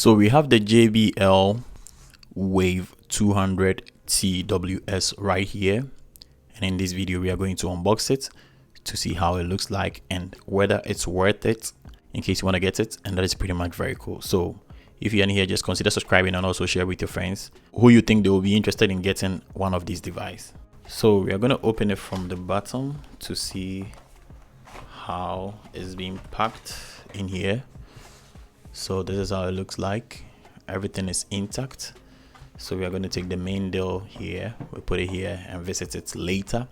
So we have the JBL Wave 200 TWS right here, and in this video we are going to unbox it to see how it looks like and whether it's worth it in case you want to get it. And that is pretty much very cool. So if you're in here, just consider subscribing and also share with your friends who you think they will be interested in getting one of these devices. So we are going to open it from the bottom to see how it's being packed in here. So this is how it looks like. Everything is intact. So we are going to take the main deal here, we put it here and visit it later,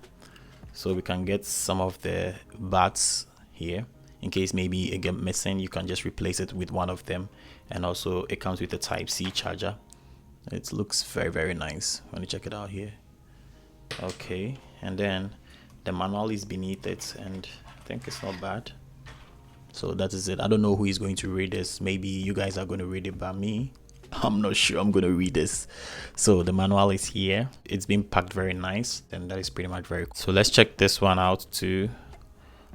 so we can get some of the bats here in case maybe it get missing. You can just replace it with one of them, and also it comes with a Type-C charger. It looks very nice. Let me check it out here. Okay, and then the manual is beneath it, and I think it's not bad. So that is it. I don't know who is going to read this. Maybe you guys are going to read it by me. I'm not sure I'm going to read this. So the manual is here. It's been packed very nice, and that is pretty much very cool. So let's check this one out too.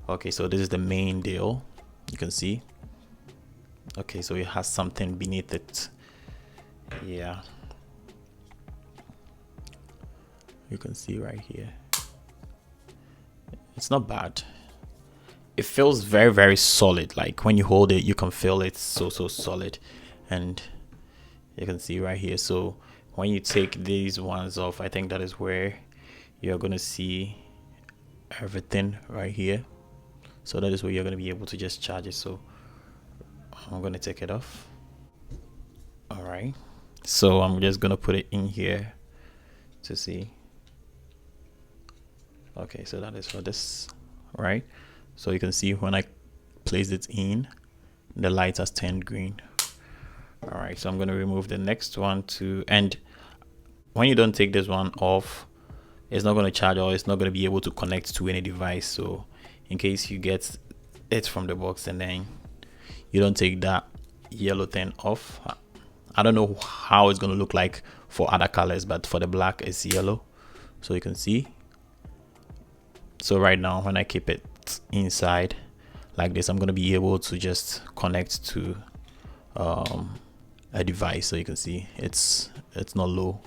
Okay, so this is the main deal. You can see. Okay, so it has something beneath it. Yeah. You can see right here. It's not bad. It feels very solid. Like when you hold it, you can feel it so solid, and you can see right here. So when you take these ones off, I think that is where you're going to see everything right here. So that is where you're going to be able to just charge it. So I'm going to take it off. All right, so I'm just going to put it in here to see. Okay, so that is for this, right? So you can see when I place it in, the light has turned green. All right, so I'm going to remove the next one too. And when you don't take this one off, it's not going to charge, or it's not going to be able to connect to any device. So in case you get it from the box and then you don't take that yellow thing off, I don't know how it's going to look like for other colors, but for the black it's yellow. So you can see. So right now when I keep it inside like this, I'm going to be able to just connect to a device. So you can see it's not low.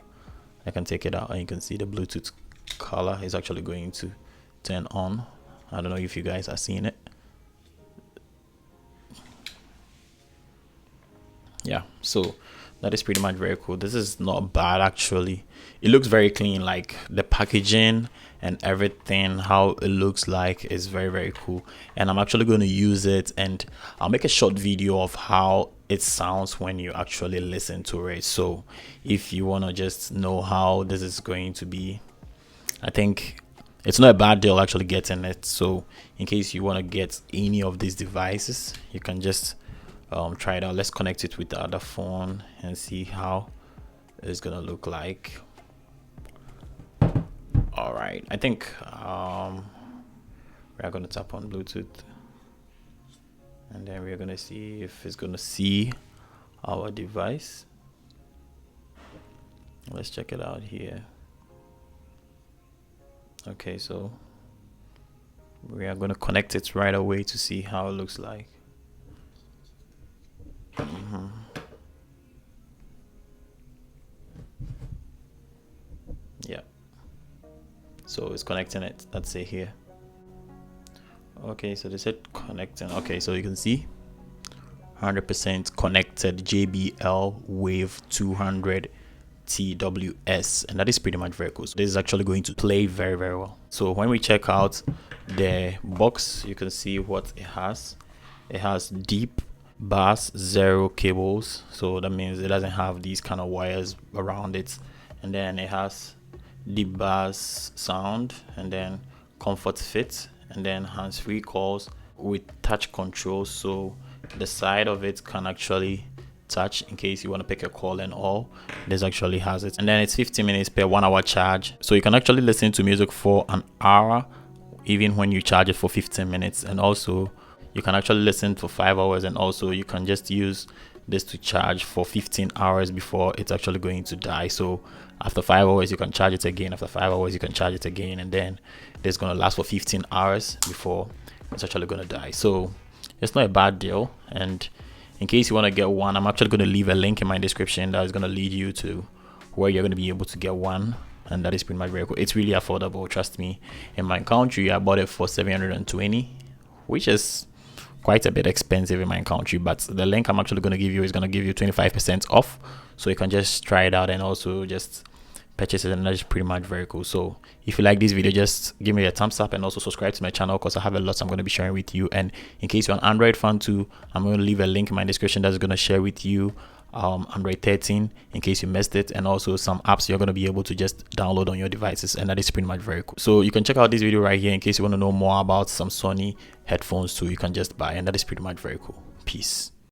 I can take it out and you can see the Bluetooth color is actually going to turn on. I don't know if you guys are seeing it. Yeah, so that is pretty much very cool. This is not bad actually. It looks very clean. Like the packaging and everything, how it looks like is very cool. And I'm actually going to use it, and I'll make a short video of how it sounds when you actually listen to it. So if you want to just know how this is going to be, I think it's not a bad deal actually getting it. So in case you want to get any of these devices, you can just try it out. Let's connect it with the other phone and see how it's gonna look like. All right, I think we're gonna tap on Bluetooth, and then we're gonna see if it's gonna see our device. Let's check it out here. Okay, so we are gonna connect it right away to see how it looks like. Yeah, so it's connecting it. Let's say here. Okay, so they said connecting. Okay, so you can see 100% connected JBL Wave 200 TWS, and that is pretty much very cool. So this is actually going to play very well. So when we check out the box, you can see what it has. It has deep bass, 0 cables, so that means it doesn't have these kind of wires around it. And then it has deep bass sound, and then comfort fit, and then hands-free calls with touch control. So the side of it can actually touch in case you want to pick a call and all. This actually has it. And then it's 50 minutes per 1 hour charge, so you can actually listen to music for an hour even when you charge it for 15 minutes. And also you can actually listen for 5 hours, and also you can just use this to charge for 15 hours before it's actually going to die. So after 5 hours you can charge it again, after 5 hours you can charge it again, and then it's going to last for 15 hours before it's actually going to die. So it's not a bad deal, and in case you want to get one, I'm actually going to leave a link in my description that is going to lead you to where you're going to be able to get one, and that is pretty much very cool. It's really affordable, trust me. In my country, I bought it for 720, which is quite a bit expensive in my country, but the link I'm actually going to give you is going to give you 25% off, so you can just try it out and also just purchase it, and that's pretty much very cool. So if you like this video, just give me a thumbs up and also subscribe to my channel, because I have a lot I'm going to be sharing with you. And in case you're an Android fan too, I'm going to leave a link in my description that's going to share with you Android 13 in case you missed it, and also some apps you're going to be able to just download on your devices, and that is pretty much very cool. So you can check out this video right here in case you want to know more about some Sony headphones too. You can just buy, and that is pretty much very cool. Peace.